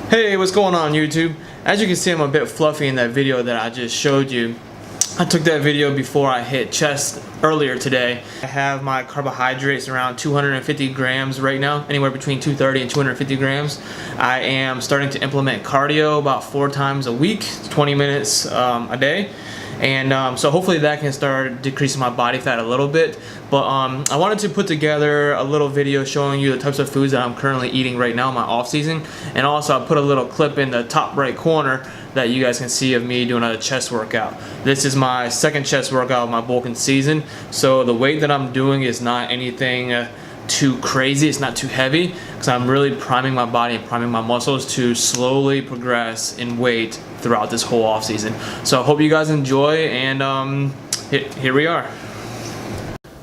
Hey, what's going on YouTube? As you can see, I'm a bit fluffy in that video that I just showed you. I took that video before I hit chest earlier today. I have my carbohydrates around 250 grams right now, anywhere between 230 and 250 grams. I am starting to implement cardio about 4 times a week, 20 minutes a day. And so hopefully that can start decreasing my body fat a little bit. But I wanted to put together a little video showing you the types of foods that I'm currently eating right now in my off season. And also I put a little clip in the top right corner that you guys can see of me doing a chest workout. This is my second chest workout of my bulking season. So the weight that I'm doing is not anything too crazy, it's not too heavy, because I'm really priming my body and priming my muscles to slowly progress in weight throughout this whole off season. So I hope you guys enjoy, and here we are.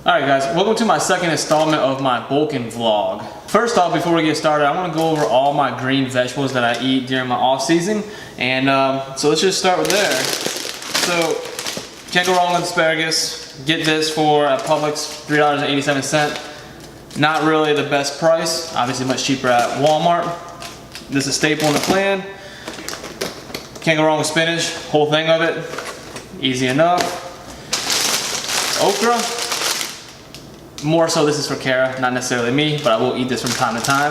Alright guys, welcome to my second installment of my bulking vlog. First off, before we get started, I want to go over all my green vegetables that I eat during my off season, and so let's just start with there. So can't go wrong with asparagus. Get this for at Publix, $3.87. Not really the best price, obviously much cheaper at Walmart. This is a staple in the plan. Can't go wrong with spinach, whole thing of it, easy enough. Okra, more so this is for Kara, not necessarily me, but I will eat this from time to time.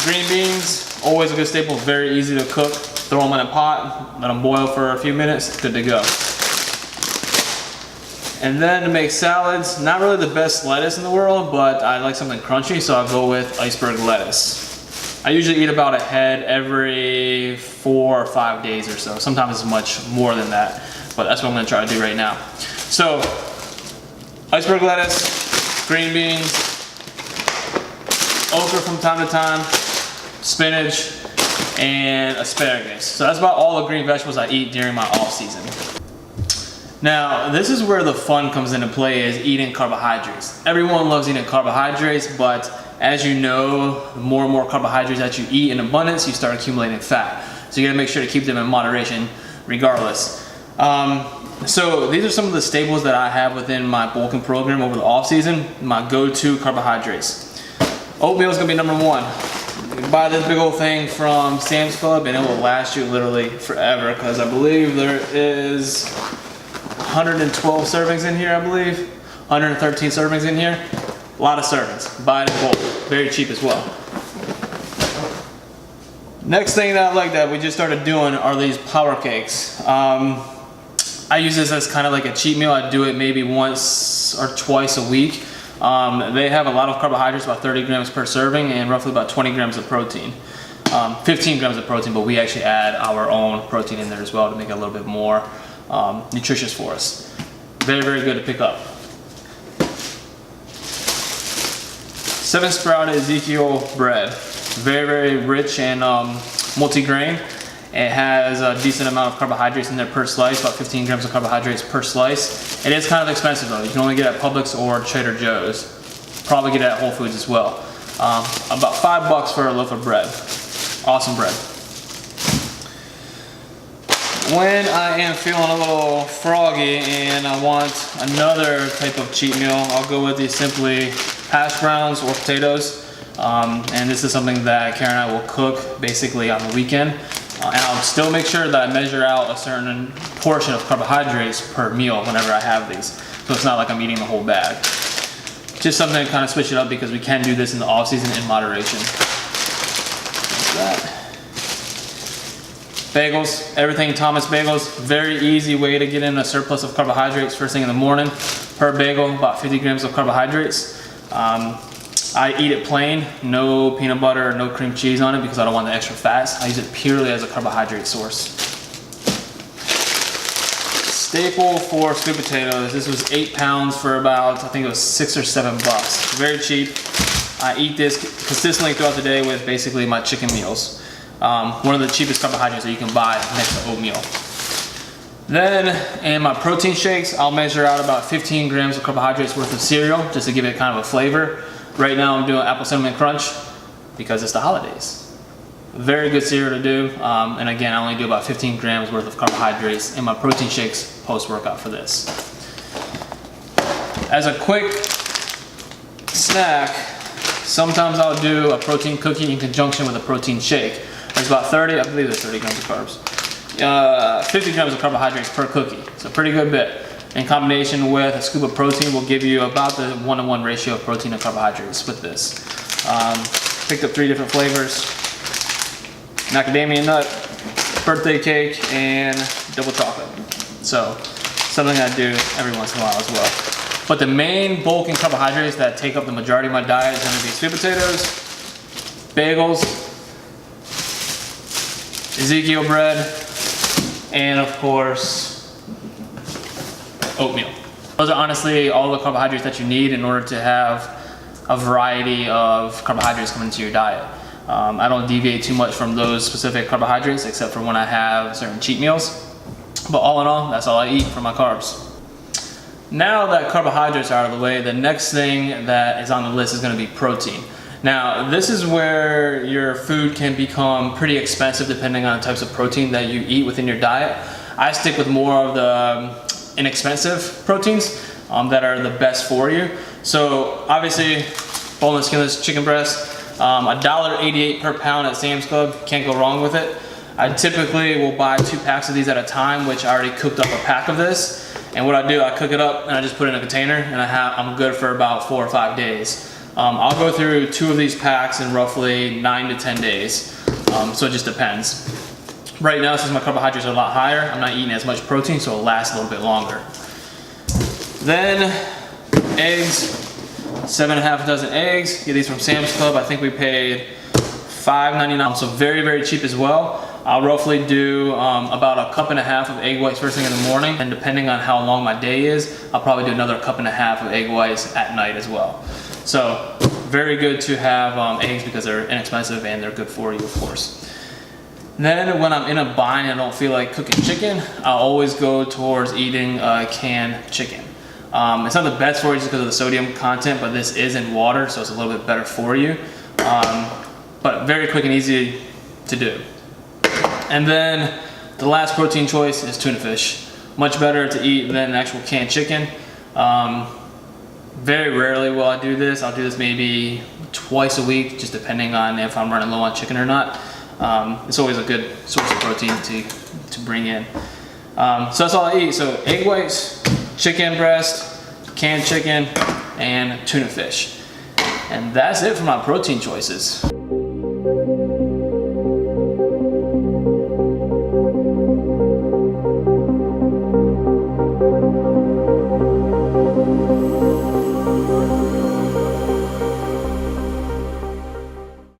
Green beans, always a good staple, very easy to cook. Throw them in a pot, let them boil for a few minutes, good to go. And then to make salads, not really the best lettuce in the world, but I like something crunchy, so I'll go with iceberg lettuce. I usually eat about a head every 4 or 5 days or so. Sometimes it's much more than that, but that's what I'm gonna try to do right now. So, iceberg lettuce, green beans, okra from time to time, spinach, and asparagus. So that's about all the green vegetables I eat during my off season. Now, this is where the fun comes into play, is eating carbohydrates. Everyone loves eating carbohydrates, but as you know, the more and more carbohydrates that you eat in abundance, you start accumulating fat. So you gotta make sure to keep them in moderation regardless. So these are some of the staples that I have within my bulking program over the off season, my go-to carbohydrates. Oatmeal is gonna be number 1. You can buy this big old thing from Sam's Club and it will last you literally forever, because I believe there is 112 servings in here, I believe. 113 servings in here. A lot of servings. Buy it in bulk. Very cheap as well. Next thing that I like that we just started doing are these power cakes. I use this as kind of like a cheat meal. I do it maybe once or twice a week. They have a lot of carbohydrates, about 30 grams per serving, and roughly about 20 grams of protein. 15 grams of protein, but we actually add our own protein in there as well to make it a little bit more nutritious for us. Very, very good to pick up. 7 sprouted Ezekiel bread. Very, very rich and multi-grain. It has a decent amount of carbohydrates in there per slice, about 15 grams of carbohydrates per slice. It is kind of expensive though. You can only get it at Publix or Trader Joe's. Probably get it at Whole Foods as well. About $5 for a loaf of bread. Awesome bread. When I am feeling a little froggy and I want another type of cheat meal, I'll go with these simply hash browns or potatoes. And this is something that Karen and I will cook basically on the weekend. And I'll still make sure that I measure out a certain portion of carbohydrates per meal whenever I have these. So it's not like I'm eating the whole bag. Just something to kind of switch it up, because we can do this in the off season in moderation. Like that. Bagels, everything Thomas Bagels, very easy way to get in a surplus of carbohydrates first thing in the morning. Per bagel, about 50 grams of carbohydrates. I eat it plain, no peanut butter, no cream cheese on it, because I don't want the extra fats. I use it purely as a carbohydrate source. Staple for sweet potatoes. This was 8 pounds for about, I think it was $6 or $7. Very cheap. I eat this consistently throughout the day with basically my chicken meals. One of the cheapest carbohydrates that you can buy next to oatmeal. Then in my protein shakes, I'll measure out about 15 grams of carbohydrates worth of cereal, just to give it kind of a flavor. Right now I'm doing apple cinnamon crunch because it's the holidays. Very good cereal to do, and again I only do about 15 grams worth of carbohydrates in my protein shakes post-workout for this. As a quick snack, Sometimes I'll do a protein cookie in conjunction with a protein shake. There's about 30, I believe there's 30 grams of carbs. 50 grams of carbohydrates per cookie, so a pretty good bit. In combination with a scoop of protein will give you about the 1-to-1 ratio of protein and carbohydrates with this. Picked up 3 different flavors: macadamia nut, birthday cake, and double chocolate. So something I do every once in a while as well. But the main bulk in carbohydrates that take up the majority of my diet is going to be sweet potatoes, bagels, Ezekiel bread, and of course, oatmeal. Those are honestly all the carbohydrates that you need in order to have a variety of carbohydrates come into your diet. I don't deviate too much from those specific carbohydrates except for when I have certain cheat meals. But all in all, that's all I eat for my carbs. Now that carbohydrates are out of the way, the next thing that is on the list is going to be protein. Now, this is where your food can become pretty expensive depending on the types of protein that you eat within your diet. I stick with more of the inexpensive proteins that are the best for you. So obviously, boneless, skinless chicken breast, $1.88 per pound at Sam's Club, can't go wrong with it. I typically will buy 2 packs of these at a time, which I already cooked up a pack of this. And what I do, I cook it up and I just put it in a container, and I'm good for about 4 or 5 days. I'll go through 2 of these packs in roughly 9 to 10 days. So it just depends. Right now, since my carbohydrates are a lot higher, I'm not eating as much protein, so it'll last a little bit longer. Then eggs, 7.5 dozen eggs. Get these from Sam's Club. I think we paid $5.99, so very, very cheap as well. I'll roughly do about 1.5 cups of egg whites first thing in the morning, and depending on how long my day is, I'll probably do another 1.5 cups of egg whites at night as well. So very good to have eggs because they're inexpensive and they're good for you, of course. Then when I'm in a bind and I don't feel like cooking chicken, I'll always go towards eating canned chicken. It's not the best for you just because of the sodium content, but this is in water, so it's a little bit better for you. But very quick and easy to do. And then the last protein choice is tuna fish. Much better to eat than actual canned chicken. Very rarely will I do this. I'll do this maybe twice a week, just depending on if I'm running low on chicken or not. It's always a good source of protein to bring in. So that's all I eat. So egg whites, chicken breast, canned chicken, and tuna fish. And that's it for my protein choices.